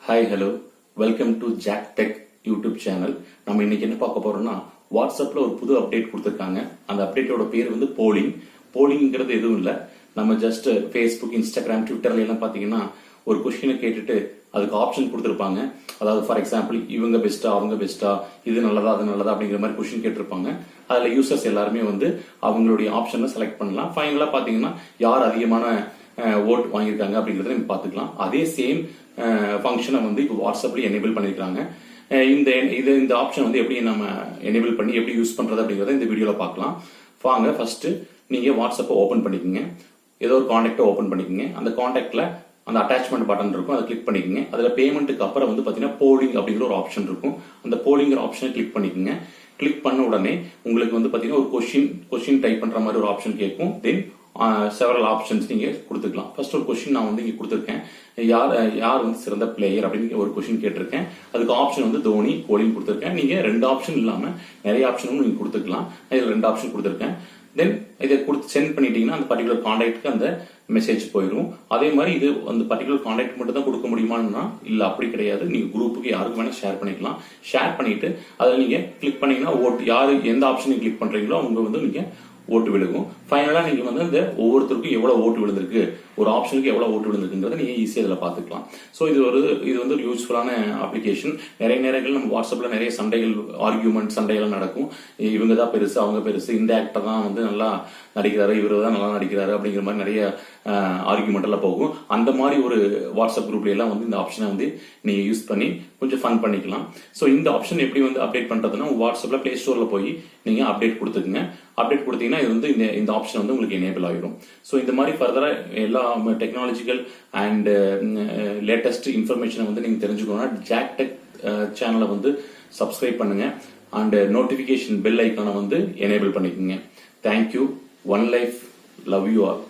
Hi, hello. Welcome to JAK TECH YouTube channel. நம்ம இன்னைக்கு என்ன பார்க்க போறோம்னா வாட்ஸ்அப்ல ஒரு புது அப்டேட் கொடுத்துருக்காங்க. அந்த அப்டேட்டோட பேர் வந்து போலிங்கிறது எதுவும் இல்லை. நம்ம ஜஸ்ட் ஃபேஸ்புக், இன்ஸ்டாகிராம், ட்விட்டர்ல எல்லாம் பார்த்தீங்கன்னா ஒரு கொஸ்டினை கேட்டுட்டு அதுக்கு ஆப்ஷன் கொடுத்துருப்பாங்க. அதாவது ஃபார் எக்ஸாம்பிள் இவங்க பெஸ்டா அவங்க பெஸ்டா, இது நல்லதா அது நல்லதா அப்படிங்கிற மாதிரி கொஸ்டின் கேட்டிருப்பாங்க. அதுல யூசர்ஸ் எல்லாருமே வந்து அவங்களுடைய ஆப்ஷனை செலக்ட் பண்ணலாம். ஃபைனலா பாத்தீங்கன்னா யார் அதிகமான ஓட் வாங்கியிருக்காங்க அப்படிங்கறத நம்ம பாத்துக்கலாம். அதே சேம் ஃபங்க்ஷனை வந்து இப்போ வாட்ஸ்அப்ல எனேபிள் பண்ணிருக்காங்க. இந்த ஆப்ஷன் வந்து எப்படி நம்ம எனேபிள் பண்ணி எப்படி யூஸ் பண்றது அப்படிங்கறத இந்த வீடியோல பார்க்கலாம். வாங்க ஃபர்ஸ்ட் நீங்க வாட்ஸ்அப்பை ஓபன் பண்ணிக்கோங்க. ஏதோ ஒரு கான்டாக்டை ஓபன் பண்ணிக்கோங்க. அந்த கான்டாக்ட்ல அந்த அட்டாச்மெண்ட் பட்டன் இருக்கும், அதை கிளிக் பண்ணிக்கோங்க. அதுல பேமெண்ட்டுக்கு அப்புறம் வந்து பாத்தீங்கன்னா போலிங் அப்படிங்கிற ஒரு ஆப்ஷன் இருக்கும். அந்த போலிங்கிற ஆப்ஷனை கிளிக் பண்ணிக்கோங்க. கிளிக் பண்ண உடனே உங்களுக்கு வந்து பாத்தீங்கன்னா ஒரு கொஸ்டின் டைப் பண்ற மாதிரி ஒரு ஆப்ஷன் கேட்கும். தென் செவரல் ஆப்ஷன்ஸ் நீங்க கொடுத்துக்கலாம். ஃபர்ஸ்ட் ஒரு கொஸ்டின் நான் வந்து இங்க கொடுத்துருக்கேன். யார் வந்து சிறந்த பிளேயர் அப்படின்னு ஒரு கொஸ்டின் கேட்டிருக்கேன். அதுக்கு ஆப்ஷன் வந்து தோனி, கோலின்னு கொடுத்துருக்கேன். நீங்க 2 ஆப்ஷன் இல்லாம நிறைய ஆப்ஷனும் நீங்க கொடுத்துக்கலாம். இதுல 2 ஆப்ஷன் கொடுத்துருக்கேன். தென் இதை கொடுத்து சென்ட் பண்ணிட்டீங்கன்னா அந்த பர்டிகுலர் கான்டாக்ட்க்கு அந்த மெசேஜ் போயிடும். அதே மாதிரி இது அந்த பர்டிகுலர் கான்டாக்ட் மட்டும் தான் கொடுக்க முடியுமான்னா இல்ல, அப்படி கிடையாது. நீங்க குரூப்புக்கு யாருக்கு வேணா ஷேர் பண்ணிக்கலாம். ஷேர் பண்ணிட்டு அதை நீங்க கிளிக் பண்ணீங்கன்னா ஓட்டு யாரு எந்த ஆப்ஷன் கிளிக் பண்றீங்களோ அவங்க வந்து நீங்க ஓட்டு விழுகும். ஃபைனலா நீங்க வந்து இந்த ஒவ்வொருத்தருக்கும் எவ்வளவு ஓட்டு விழுந்திருக்கு, ஒரு ஆப்ஷனுக்கு எவ்வளவு ஓட்டு விழுந்திருக்குங்கிறத நீங்க ஈஸியா இதுல பாத்துக்கலாம். சோ இது வந்து ஒரு யூஸ்ஃபுல்லான அப்ளிகேஷன். நிறைய நேரங்கள் நம்ம வாட்ஸ்அப்ல நிறைய சண்டைகள் நடக்கும். இவங்க தான் பெருசு, அவங்க பெருசு, இந்த ஆக்டர் தான் வந்து நல்லா நடிக்கிறாரு, இவரு தான் நல்லா நடிக்கிறாரு அப்படிங்கிற மாதிரி நிறைய ஆர்கியூமெண்ட் எல்லாம் போகும். அந்த மாதிரி ஒரு வாட்ஸ்அப் குரூப்ல எல்லாம் வந்து இந்த ஆப்ஷனை வந்து நீங்க யூஸ் பண்ணி கொஞ்சம் ஃபன் பண்ணிக்கலாம். சோ இந்த ஆப்ஷன் எப்படி வந்து அப்டேட் பண்றதுன்னா வாட்ஸ்அப்ல பிளே ஸ்டோர்ல போய் நீங்க அப்டேட் கொடுத்துக்குங்க. அப்டேட் கொடுத்தீங்கன்னா இது வந்து இந்த ஆப்ஷன் வந்து உங்களுக்கு எனேபிள் ஆகிடும். ஸோ இந்த மாதிரி ஃபர்தரா எல்லா டெக்னாலஜிக்கல் அண்ட் லேட்டஸ்ட் இன்ஃபர்மேஷனை வந்து நீங்க தெரிஞ்சுக்கணும்னா JAK TECH சேனலை வந்து சப்ஸ்கிரைப் பண்ணுங்க அண்ட் நோட்டிபிகேஷன் பெல் ஐக்கானை வந்து எனேபிள் பண்ணிக்கோங்க. Thank you. One life. Love you all.